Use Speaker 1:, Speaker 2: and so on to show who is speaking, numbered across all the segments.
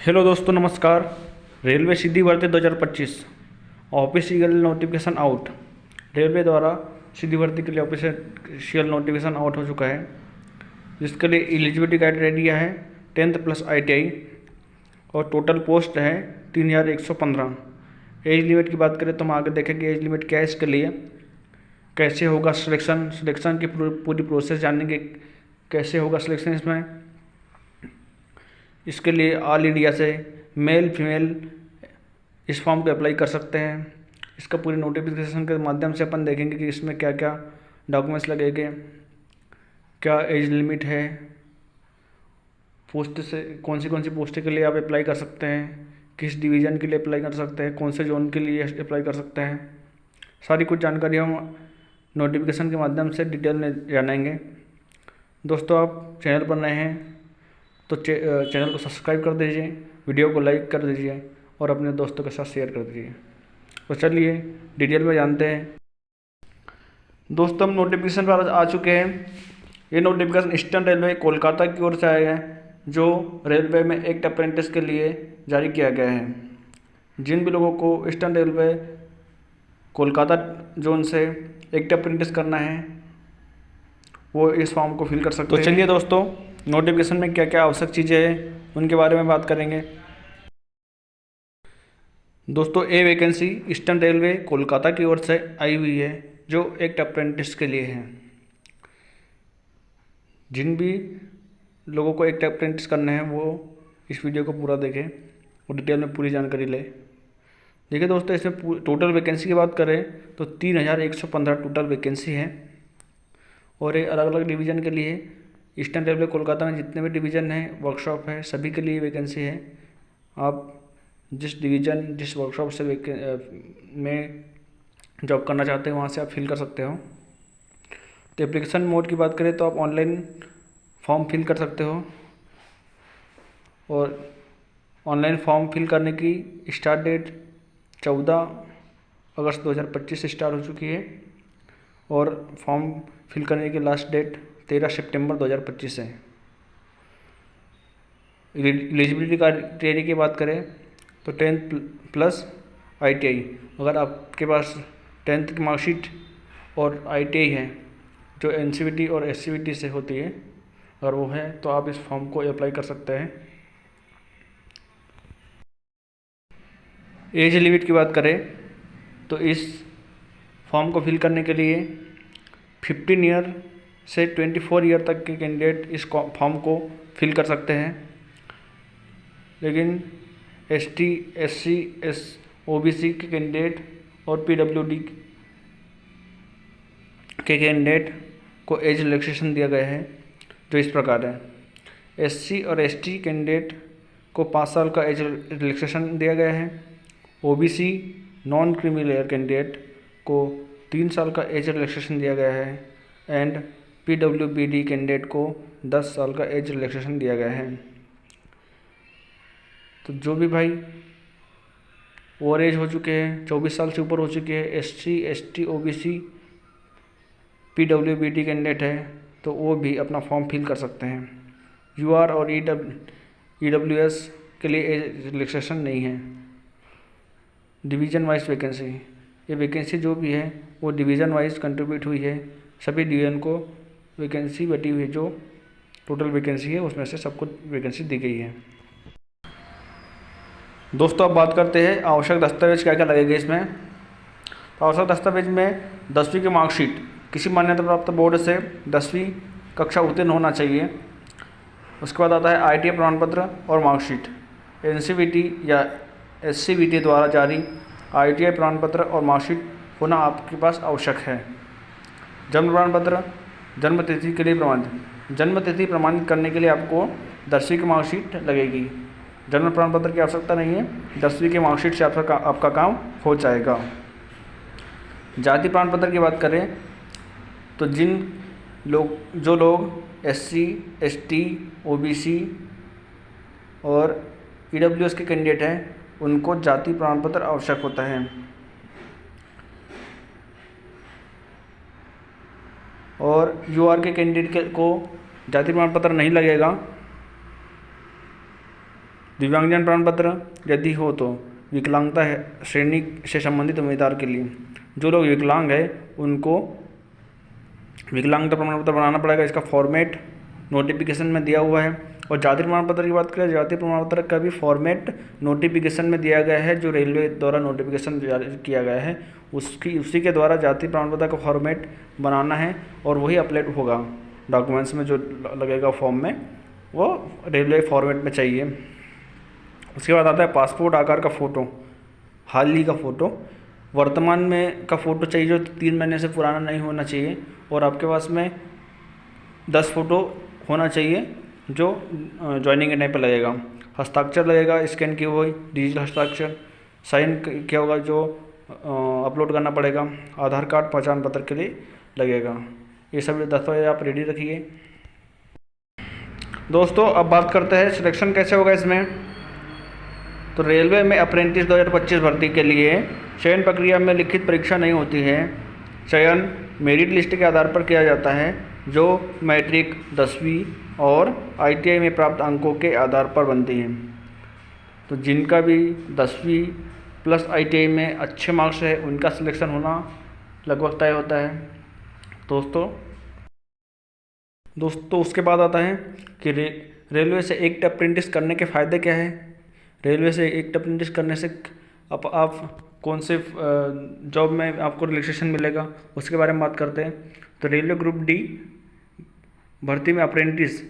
Speaker 1: Hello दोस्तों, नमस्कार। Railway सीधी भर्ती 2025 ऑफिशियल नोटिफिकेशन आउट। रेलवे द्वारा सीधी भर्ती के लिए ऑफिशियल नोटिफिकेशन आउट हो चुका है, जिसके लिए एलिजिबिलिटी क्राइटेरिया है 10th प्लस ITI और टोटल पोस्ट है 3115। एज लिमिट की बात करें तो हम आगे देखेंगे एज लिमिट क्या है इसके लिए, कैसे होगा सिलेक्शन की पूरी प्रोसेस जानेंगे, कैसे होगा सिलेक्शन इसमें। इसके लिए ऑल इंडिया से मेल फीमेल इस फॉर्म को अप्लाई कर सकते हैं। इसका पूरी नोटिफिकेशन के माध्यम से अपन देखेंगे कि इसमें क्या क्या डॉक्यूमेंट्स लगेंगे, क्या एज लिमिट है, पोस्ट से कौन सी पोस्ट के लिए आप अप्लाई कर सकते हैं, किस डिवीज़न के लिए अप्लाई कर सकते हैं, कौन से जोन के लिए अप्लाई कर सकते हैं। सारी कुछ जानकारी हम नोटिफिकेशन के माध्यम से डिटेल में जानेंगे। दोस्तों, आप चैनल पर नए हैं तो चैनल को सब्सक्राइब कर दीजिए, वीडियो को लाइक कर दीजिए और अपने दोस्तों के साथ शेयर कर दीजिए। तो चलिए डिटेल में जानते हैं। दोस्तों, हम नोटिफिकेशन पर आ चुके हैं। ये नोटिफिकेशन ईस्टर्न रेलवे कोलकाता की ओर से आया है, जो रेलवे में एक्ट अप्रेंटिस के लिए जारी किया गया है। जिन भी लोगों को ईस्टर्न रेलवे कोलकाता जोन से एक्ट अप्रेंटिस करना है वो इस फॉर्म को फिल कर सकते हैं। तो चलिए दोस्तों, नोटिफिकेशन में क्या क्या आवश्यक चीज़ें हैं उनके बारे में बात करेंगे। दोस्तों, ये वैकेंसी ईस्टर्न रेलवे कोलकाता की ओर से आई हुई है, जो एक्ट अप्रेंटिस के लिए है। जिन भी लोगों को एक्ट अप्रेंटिस करना है वो इस वीडियो को पूरा देखें और डिटेल में पूरी जानकारी लें। देखिए दोस्तों, इसमें टोटल वैकेंसी की बात करें तो 3115 टोटल वैकेंसी है और ये अलग अलग डिवीज़न के लिए ईस्टर्न रेलवे कोलकाता में जितने भी डिवीज़न हैं, वर्कशॉप है, सभी के लिए वैकेंसी है। आप जिस डिवीज़न जिस वर्कशॉप से में जॉब करना चाहते हैं वहाँ से आप फिल कर सकते हो। तो एप्लीकेशन मोड की बात करें तो आप ऑनलाइन फॉर्म फिल कर सकते हो और ऑनलाइन फॉर्म फिल करने की स्टार्ट डेट 14 अगस्त 2025 से स्टार्ट हो चुकी है और फॉर्म फिल करने की लास्ट डेट 13 सितंबर 2025 है। एलिजिबिलिटी क्राइटेरिया की बात करें तो 10th प्लस ITI। अगर आपके पास 10th की मार्कशीट और ITI है जो NCVT और SCVT से होती है, अगर वो है तो आप इस फॉर्म को अप्लाई कर सकते हैं। एज लिमिट की बात करें तो इस फॉर्म को फिल करने के लिए 15 ईयर से 24 ईयर तक के कैंडिडेट इस फॉर्म को फिल कर सकते हैं, लेकिन ST SC OBC के कैंडिडेट और PWD के कैंडिडेट को एज रिलैक्सेशन दिया गया है, जो इस प्रकार है। SC और ST कैंडिडेट को 5 साल का एज रिलैक्सेशन दिया गया है। OBC non creamy layer candidate को 3 साल का एज रिलैक्सेशन दिया गया है एंड PWBD कैंडिडेट को 10 साल का एज रिलैक्सेशन दिया गया है। तो जो भी भाई ओवर एज हो चुके हैं, 24 साल से ऊपर हो चुके हैं, SC ST OBC PWBD candidate है, तो वो भी अपना फॉर्म फिल कर सकते हैं। UR और EWS के लिए एज रिलैक्सेशन नहीं है। डिवीज़न वाइज वैकेंसी, ये वैकेंसी जो भी है वो डिवीज़न वाइज कंट्रीब्यूट हुई है। सभी डिवीज़न को वैकेंसी बटी हुई है, जो टोटल वैकेंसी है उसमें से सबको वैकेंसी दी गई है। दोस्तों, अब बात करते हैं आवश्यक दस्तावेज क्या क्या लगेगा इसमें। तो आवश्यक दस्तावेज में 10वीं की मार्कशीट, किसी मान्यता प्राप्त बोर्ड से 10वीं कक्षा उत्तीर्ण होना चाहिए। उसके बाद आता है ITI प्रमाण पत्र और मार्कशीट। NCVT या SCVT द्वारा जारी ITI प्रमाण पत्र और मार्कशीट होना आपके पास आवश्यक है। जन्म प्रमाण पत्र, जन्म तिथि के लिए प्रमाणित, जन्म तिथि प्रमाणित करने के लिए आपको 10वीं की मार्कशीट लगेगी। जन्म प्रमाण पत्र की आवश्यकता नहीं है, 10वीं की मार्कशीट से आपका काम हो जाएगा। जाति प्रमाण पत्र की बात करें तो जो लोग SC ST OBC और EWS के कैंडिडेट हैं उनको जाति प्रमाण पत्र आवश्यक होता है। और UR के कैंडिडेट को जाति प्रमाण पत्र नहीं लगेगा। दिव्यांगजन प्रमाण पत्र यदि हो तो विकलांगता श्रेणी से संबंधित उम्मीदवार के लिए, जो लोग विकलांग है उनको विकलांगता प्रमाण पत्र बनाना पड़ेगा। इसका फॉर्मेट नोटिफिकेशन में दिया हुआ है। और जाति प्रमाण पत्र की बात करें, जाति प्रमाण पत्र का भी फॉर्मेट नोटिफिकेशन में दिया गया है, जो रेलवे द्वारा नोटिफिकेशन जारी किया गया है उसी के द्वारा जाति प्रमाण पत्र का फॉर्मेट बनाना है और वही अपलोड होगा डॉक्यूमेंट्स में, जो लगेगा फॉर्म में वो रेलवे फॉर्मेट में चाहिए। उसके बाद आता है पासपोर्ट आकार का फ़ोटो, हाल ही का फ़ोटो, वर्तमान में का फ़ोटो चाहिए जो 3 महीने से पुराना नहीं होना चाहिए, और आपके पास में 10 फ़ोटो होना चाहिए जो ज्वाइनिंग के टाइम पर लगेगा। हस्ताक्षर लगेगा स्कैन किए हुए डिजिटल हस्ताक्षर, साइन किया होगा जो अपलोड करना पड़ेगा। आधार कार्ड पहचान पत्र के लिए लगेगा। ये सभी दस्तावेज आप रेडी रखिए। दोस्तों अब बात करते हैं सिलेक्शन कैसे होगा इसमें। तो रेलवे में अप्रेंटिस 2025 भर्ती के लिए चयन प्रक्रिया में लिखित परीक्षा नहीं होती है। चयन मेरिट लिस्ट के आधार पर किया जाता है, जो मैट्रिक 10वीं और ITI में प्राप्त अंकों के आधार पर बनती है। तो जिनका भी 10वीं प्लस ITI में अच्छे मार्क्स है उनका सिलेक्शन होना लगभग तय होता है। दोस्तों उसके बाद आता है कि रेलवे से एक अप्रेंटिस करने के फ़ायदे क्या है। रेलवे से एक अप्रेंटिस करने से आप कौन से जॉब में आपको रिलैक्सेशन मिलेगा उसके बारे में बात करते हैं। तो रेलवे ग्रुप डी भर्ती में अप्रेंटिस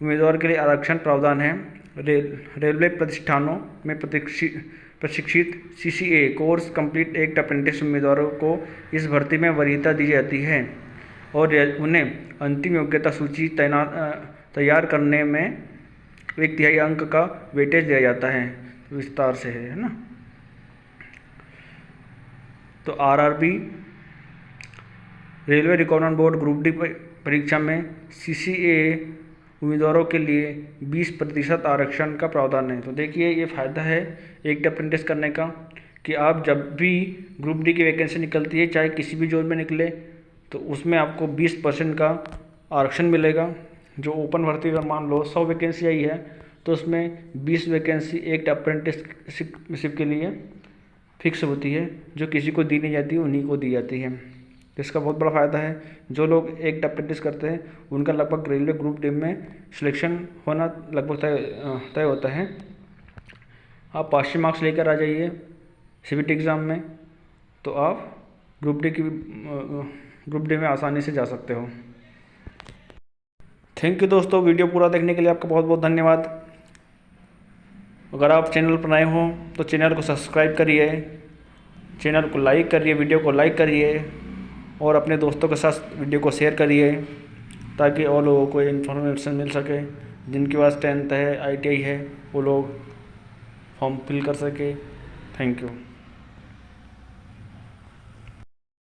Speaker 1: उम्मीदवार के लिए आरक्षण प्रावधान है। रेलवे प्रतिष्ठानों में प्रशिक्षित CCA कोर्स कंप्लीट एक अप्रेंटिस उम्मीदवारों को इस भर्ती में वरीयता दी जाती है और उन्हें अंतिम योग्यता सूची तैयार करने में 1/3 अंक का वेटेज दिया जाता है। विस्तार से है ना। तो RRB railway recruitment board group D परीक्षा में CCA उम्मीदवारों के लिए 20% आरक्षण का प्रावधान है। तो देखिए ये फ़ायदा है एक अप्रेंटिस करने का कि आप जब भी ग्रुप डी की वैकेंसी निकलती है, चाहे किसी भी जोन में निकले, तो उसमें आपको 20% का आरक्षण मिलेगा। जो ओपन भर्ती अगर मान लो 100 वैकेंसी आई है तो उसमें 20 वैकेंसी एक अप्रेंटिसशिप के लिए फिक्स होती है, जो किसी को दी नहीं जाती उन्हीं को दी जाती है। इसका बहुत बड़ा फ़ायदा है। जो लोग एक अप्रेंटिस करते हैं उनका लगभग रेलवे ग्रुप डी में सिलेक्शन होना लगभग तय होता है। आप पासिंग मार्क्स लेकर आ जाइए CBT एग्ज़ाम में, तो आप ग्रुप डी में आसानी से जा सकते हो। थैंक यू दोस्तों, वीडियो पूरा देखने के लिए आपका बहुत बहुत धन्यवाद। अगर आप चैनल पर नए हों तो चैनल को सब्सक्राइब करिए, चैनल को लाइक करिए, वीडियो को लाइक करिए और अपने दोस्तों के साथ वीडियो को शेयर करिए ताकि और लोगों को इन्फॉर्मेशन मिल सके। जिनके पास 10th है ITI है वो लोग फॉर्म फिल कर सके। Thank you.